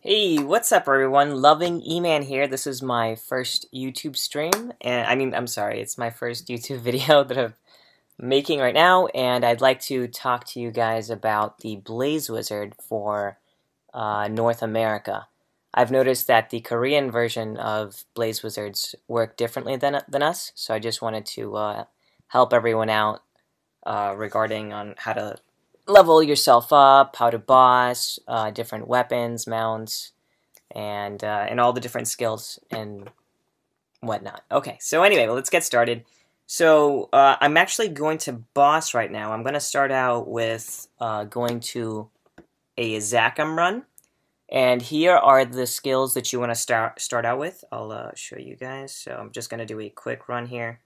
Hey, what's up everyone? Loving E-Man here. This is my first YouTube stream, and I'm sorry, it's my first YouTube video that I'm making right now, and I'd like to talk to you guys about the Blaze Wizard for North America. I've noticed that the Korean version of Blaze Wizards work differently than us, so I just wanted to help everyone out regarding on how to level yourself up, how to boss, different weapons, mounts, and all the different skills and whatnot. Okay, so anyway, let's get started. So I'm actually going to boss right now. I'm going to start out with going to a Zachem run. And here are the skills that you want to start out with. I'll show you guys. So I'm just going to do a quick run here.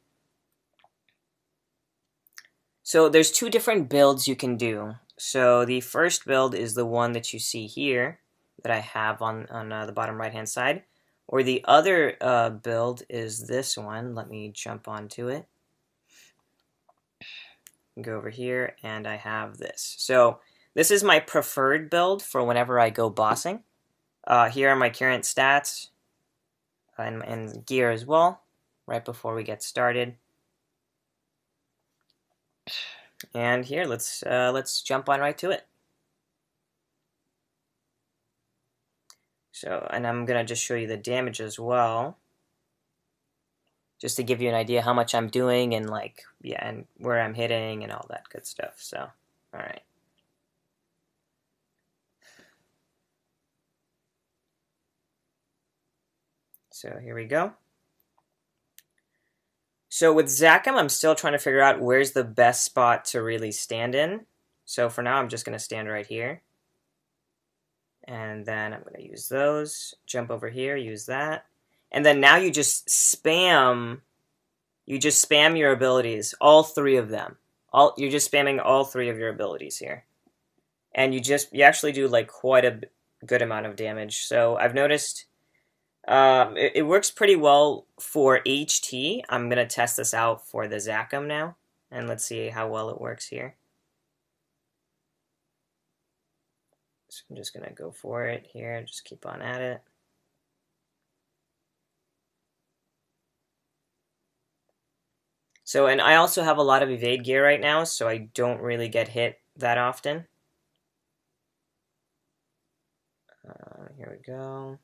So there's two different builds you can do. So the first build is the one that you see here that I have on the bottom right hand side. Or the other build is this one. Let me jump onto it. Go over here and I have this. So this is my preferred build for whenever I go bossing. Here are my current stats and gear as well, right before we get started. And here, let's jump on right to it. So, and I'm gonna just show you the damage as well, just to give you an idea how much I'm doing and and where I'm hitting and all that good stuff. So, all right. So here we go. So with Zachem, I'm still trying to figure out where's the best spot to really stand in. So for now, I'm just gonna stand right here. And then I'm going to use those, jump over here, use that. And then now you just spam your abilities, all three of them. You're just spamming all three of your abilities here. And you actually do like quite a good amount of damage. So I've noticed it works pretty well for HT. I'm going to test this out for the Zachem now. And let's see how well it works here. So I'm just going to go for it here, just keep on at it. So, and I also have a lot of evade gear right now, so I don't really get hit that often. Here we go.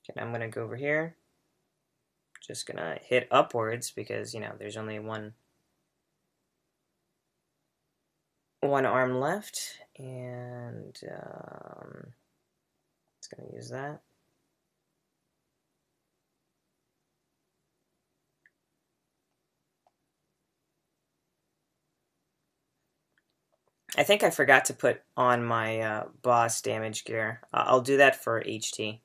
Okay, I'm going to go over here. Just going to hit upwards because, you know, there's only one arm left, and it's going to use that. I think I forgot to put on my boss damage gear. I'll do that for HT.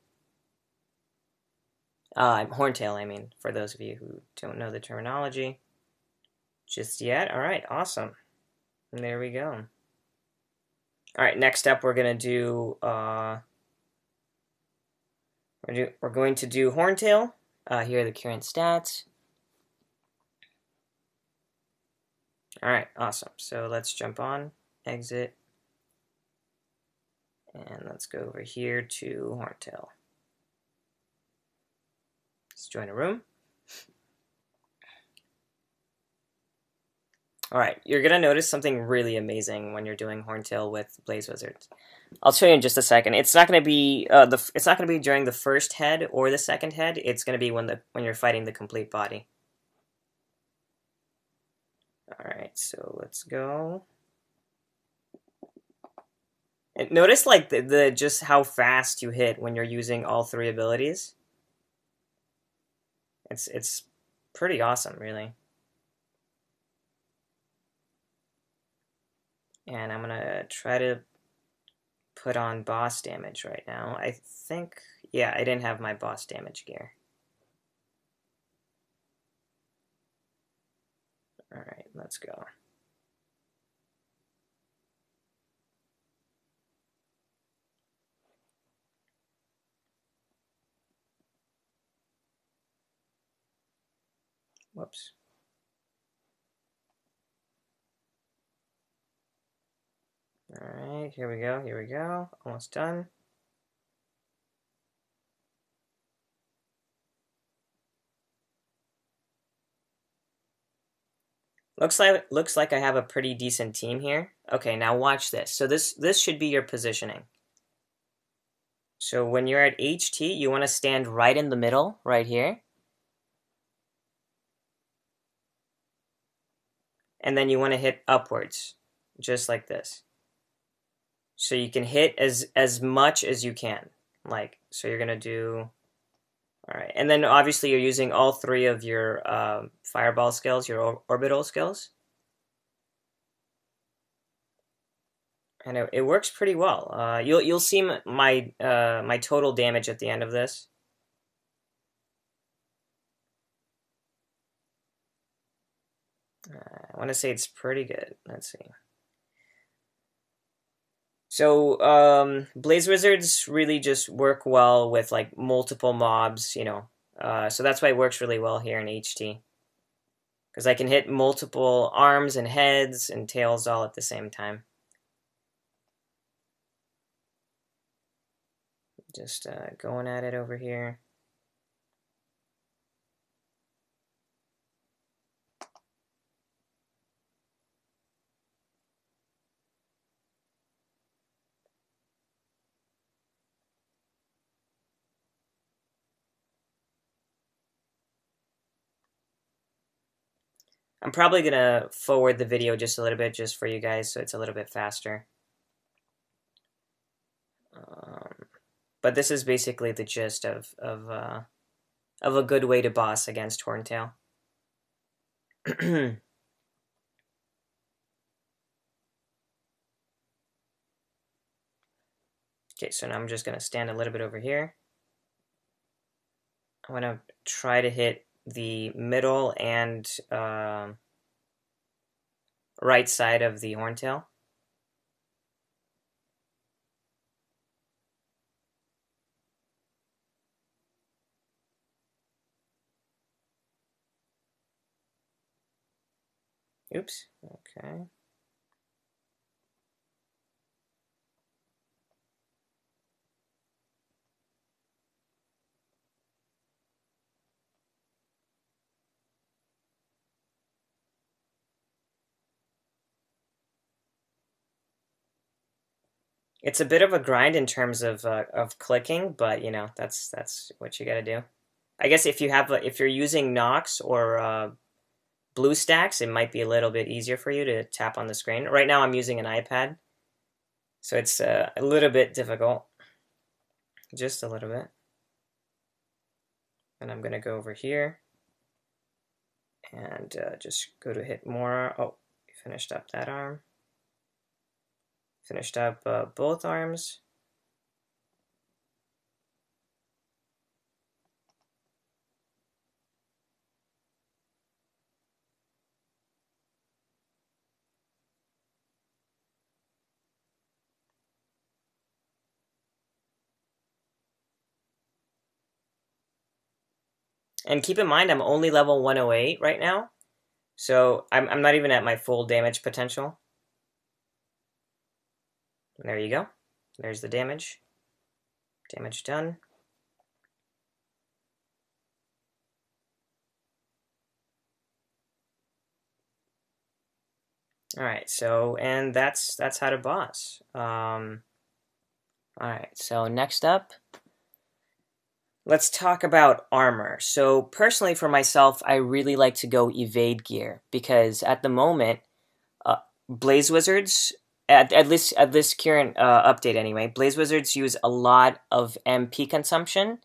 Horntail, I mean, for those of you who don't know the terminology just yet. All right, awesome. And there we go. All right, next up we're gonna do we're going to do Horntail. Here are the current stats. All right, awesome. So let's jump on, exit, and let's go over here to Horntail. Let's join a room. All right, you're gonna notice something really amazing when you're doing Horntail with Blaze Wizards. I'll show you in just a second. It's not gonna be it's not gonna be during the first head or the second head. It's gonna be when you're fighting the complete body. All right, so let's go. And notice like the just how fast you hit when you're using all three abilities. It's pretty awesome, really. And I'm gonna try to put on boss damage right now. I think, yeah, I didn't have my boss damage gear. Alright, let's go. Whoops. Alright, here we go, here we go. Almost done. Looks like I have a pretty decent team here. Okay, now watch this. So this should be your positioning. So when you're at HT, you want to stand right in the middle, right here. And then you want to hit upwards, just like this. So you can hit as much as you can. Like, so you're gonna do, all right. And then obviously you're using all three of your fireball skills, your orbital skills. And it works pretty well. You'll see my my total damage at the end of this. I want to say it's pretty good. Let's see. So Blaze Wizards really just work well with like multiple mobs, you know. So that's why it works really well here in HT. Because I can hit multiple arms and heads and tails all at the same time. Just going at it over here. I'm probably going to forward the video just a little bit just for you guys so it's a little bit faster. But this is basically the gist of a good way to boss against Horntail. Okay, so now I'm just going to stand a little bit over here. I want to try to hit the middle and right side of the Horntail. Oops, okay. It's a bit of a grind in terms of clicking, but you know that's what you got to do. I guess if you have if you're using Nox or BlueStacks, it might be a little bit easier for you to tap on the screen. Right now, I'm using an iPad, so it's a little bit difficult, just a little bit. And I'm gonna go over here and just go to hit more. Oh, finished up that arm. Finished up both arms. And keep in mind, I'm only level 108 right now, so I'm not even at my full damage potential. There you go. There's the damage. Damage done. All right, so and that's how to boss. All right, so next up, let's talk about armor. So personally, for myself, I really like to go evade gear because at the moment, Blaze Wizards, at least at this current update anyway, Blaze Wizards use a lot of MP consumption,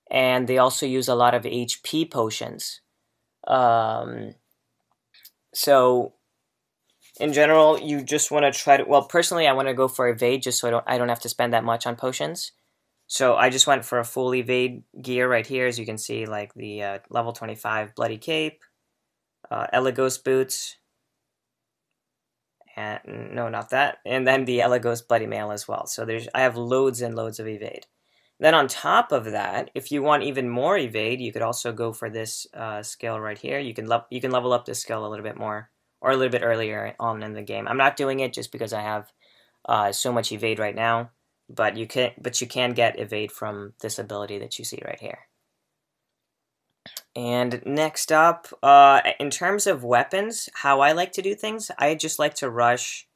and they also use a lot of HP potions. So in general, you just want to try to. Well, personally, I want to go for evade just so I don't have to spend that much on potions. So I just went for a full evade gear right here, as you can see, like the level 25 Bloody Cape, Elegos boots, and no, not that, and then the Elegos Bloody Mail as well. So I have loads and loads of evade. Then on top of that, if you want even more evade, you could also go for this skill right here. You can level up this skill a little bit more, or a little bit earlier on in the game. I'm not doing it just because I have so much evade right now, but you can get evade from this ability that you see right here. And next up, in terms of weapons, how I like to do things, I just like to rush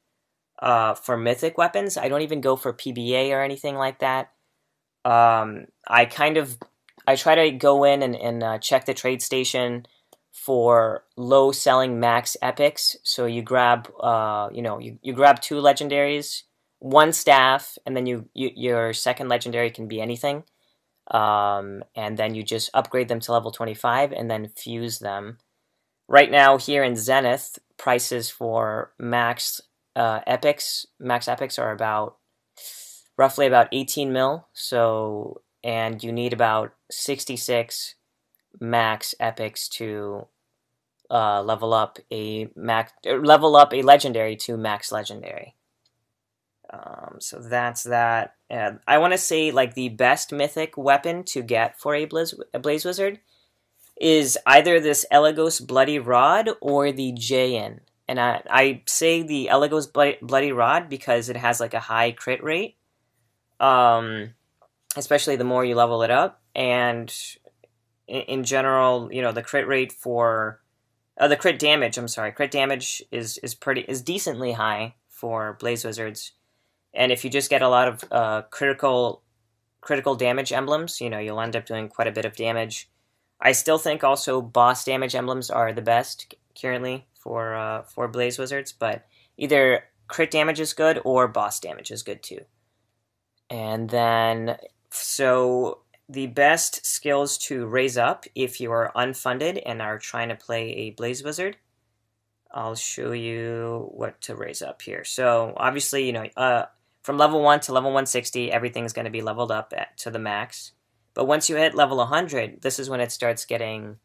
for mythic weapons. I don't even go for PBA or anything like that. I try to go in and check the trade station for low selling max epics. So you grab, you grab 2 legendaries, 1 staff, and then your second legendary can be anything. And then you just upgrade them to level 25 and then fuse them. Right now here in Zenith, prices for max epics are roughly about 18 mil. So, and you need about 66 max epics to level up a legendary to max legendary. So that's that. I want to say like the best mythic weapon to get for a Blaze Wizard is either this Elegos Bloody Rod or the Jayin. And I say the Elegos Bloody Rod because it has like a high crit rate, especially the more you level it up. And in general, you know, the crit rate for the crit damage. I'm sorry, crit damage is decently high for Blaze Wizards. And if you just get a lot of critical damage emblems, you know, you'll end up doing quite a bit of damage. I still think also boss damage emblems are the best currently for Blaze Wizards, but either crit damage is good or boss damage is good too. And then, so the best skills to raise up if you are unfunded and are trying to play a Blaze Wizard, I'll show you what to raise up here. So obviously, you know, from level 1 to level 160, everything's going to be leveled up to the max. But once you hit level 100, this is when it starts getting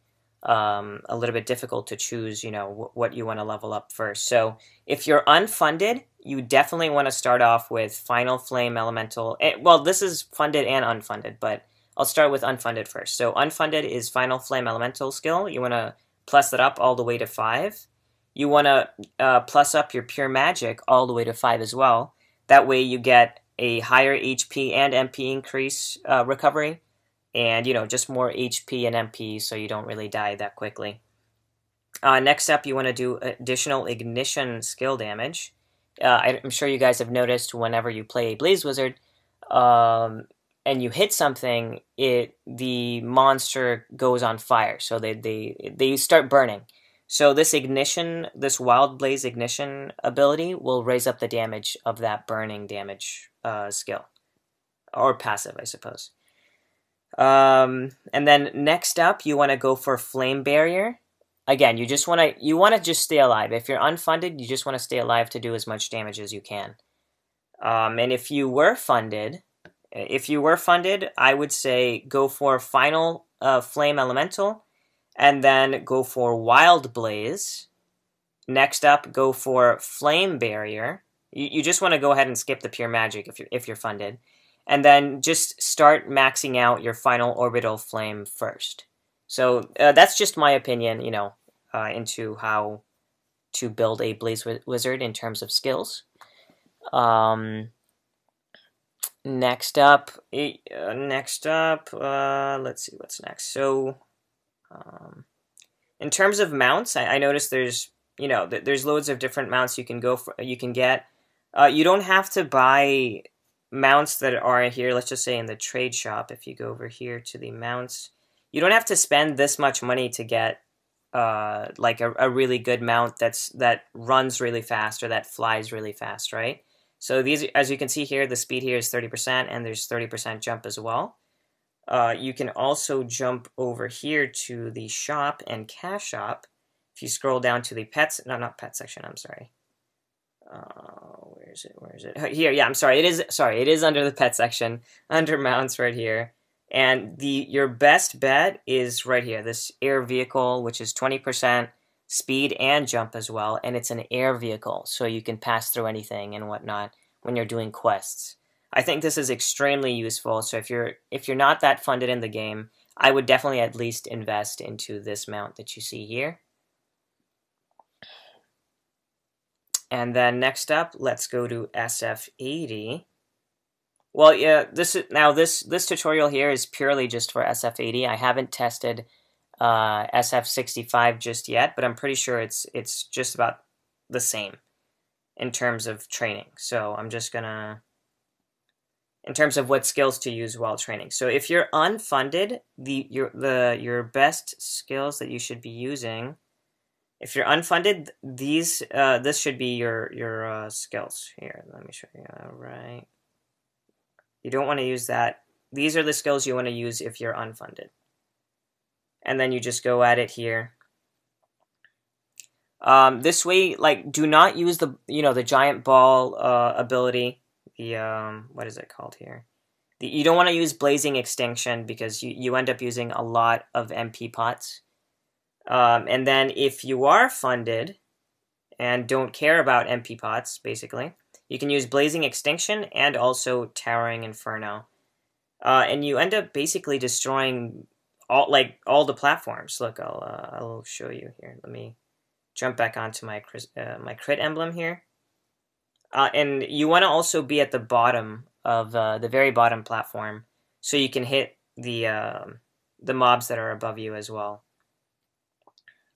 a little bit difficult to choose, you know, what you want to level up first. So if you're unfunded, you definitely want to start off with Final Flame Elemental. Well, this is funded and unfunded, but I'll start with unfunded first. So unfunded is Final Flame Elemental skill. You want to plus it up all the way to 5. You want to plus up your Pure Magic all the way to 5 as well. That way you get a higher HP and MP increase recovery, and, you know, just more HP and MP so you don't really die that quickly. Next up, you want to do additional ignition skill damage. I'm sure you guys have noticed whenever you play a Blaze Wizard and you hit something, the monster goes on fire, so they start burning. So this ignition, this Wild Blaze ignition ability will raise up the damage of that burning damage skill, or passive, I suppose. And then next up, you want to go for Flame Barrier. Again, you want to just stay alive. If you're unfunded, you just want to stay alive to do as much damage as you can. And if you were funded, I would say go for Final Flame Elemental, and then go for Wild Blaze. Next up, go for Flame Barrier. You just want to go ahead and skip the Pure Magic if you're funded. And then just start maxing out your Final Orbital Flame first. So that's just my opinion, you know, into how to build a Blaze Wizard in terms of skills. Next up, let's see what's next. So, in terms of mounts, I noticed there's loads of different mounts you can get. You don't have to buy mounts that are here. Let's just say in the trade shop, if you go over here to the mounts, you don't have to spend this much money to get like a really good mount that runs really fast or that flies really fast, right? So these, as you can see here, the speed here is 30%, and there's 30% jump as well. You can also jump over here to the shop and cash shop. If you scroll down to the pets, no, not pet section, I'm sorry. Where is it? Here, yeah, I'm sorry. It is under the pet section, under mounts right here. And your best bet is right here, this air vehicle, which is 20% speed and jump as well, and it's an air vehicle, so you can pass through anything and whatnot when you're doing quests. I think this is extremely useful, so if you're not that funded in the game, I would definitely at least invest into this mount that you see here. And then next up, let's go to SF80. Well, yeah, this tutorial here is purely just for SF80. I haven't tested SF65 just yet, but I'm pretty sure it's just about the same in terms of training. So I'm just gonna, in terms of what skills to use while training. So if you're unfunded, your best skills that you should be using. If you're unfunded, this should be your skills. Here, let me show you. All right. You don't want to use that. These are the skills you want to use if you're unfunded. And then you just go at it here. This way, like, do not use the giant ball ability. What is it called here? You don't want to use Blazing Extinction because you end up using a lot of MP pots. And then if you are funded and don't care about MP pots, basically, you can use Blazing Extinction and also Towering Inferno. And you end up basically destroying all the platforms. Look, I'll show you here. Let me jump back onto my crit emblem here. And you want to also be at the bottom of the very bottom platform, so you can hit the mobs that are above you as well.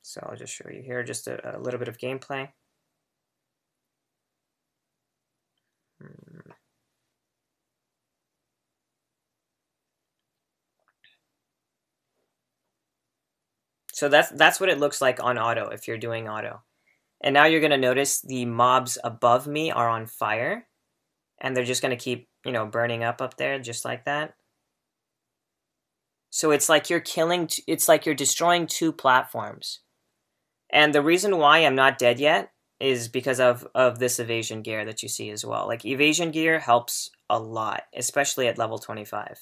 So I'll just show you here just a little bit of gameplay. So that's what it looks like on auto if you're doing auto. And now you're going to notice the mobs above me are on fire, and they're just going to keep, burning up there just like that. So it's like you're destroying two platforms. And the reason why I'm not dead yet is because of this evasion gear that you see as well. Like, evasion gear helps a lot, especially at level 25.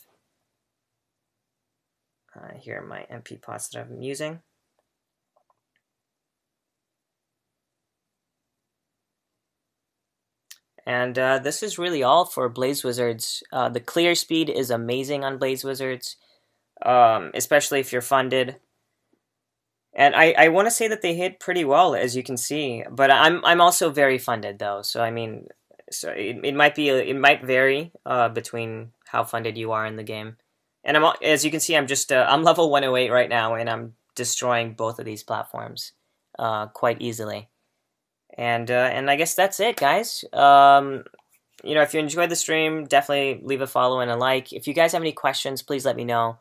Here are my MP pots that I'm using. And this is really all for Blaze Wizards. The clear speed is amazing on Blaze Wizards, especially if you're funded. And I want to say that they hit pretty well, as you can see. But I'm also very funded though, so I mean, it might vary between how funded you are in the game. And as you can see, I'm level 108 right now, and I'm destroying both of these platforms quite easily. And I guess that's it, guys. If you enjoyed the stream, definitely leave a follow and a like. If you guys have any questions, please let me know.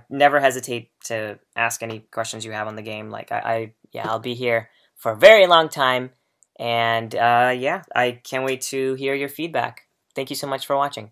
Never hesitate to ask any questions you have on the game. Like, I'll be here for a very long time. And yeah, I can't wait to hear your feedback. Thank you so much for watching.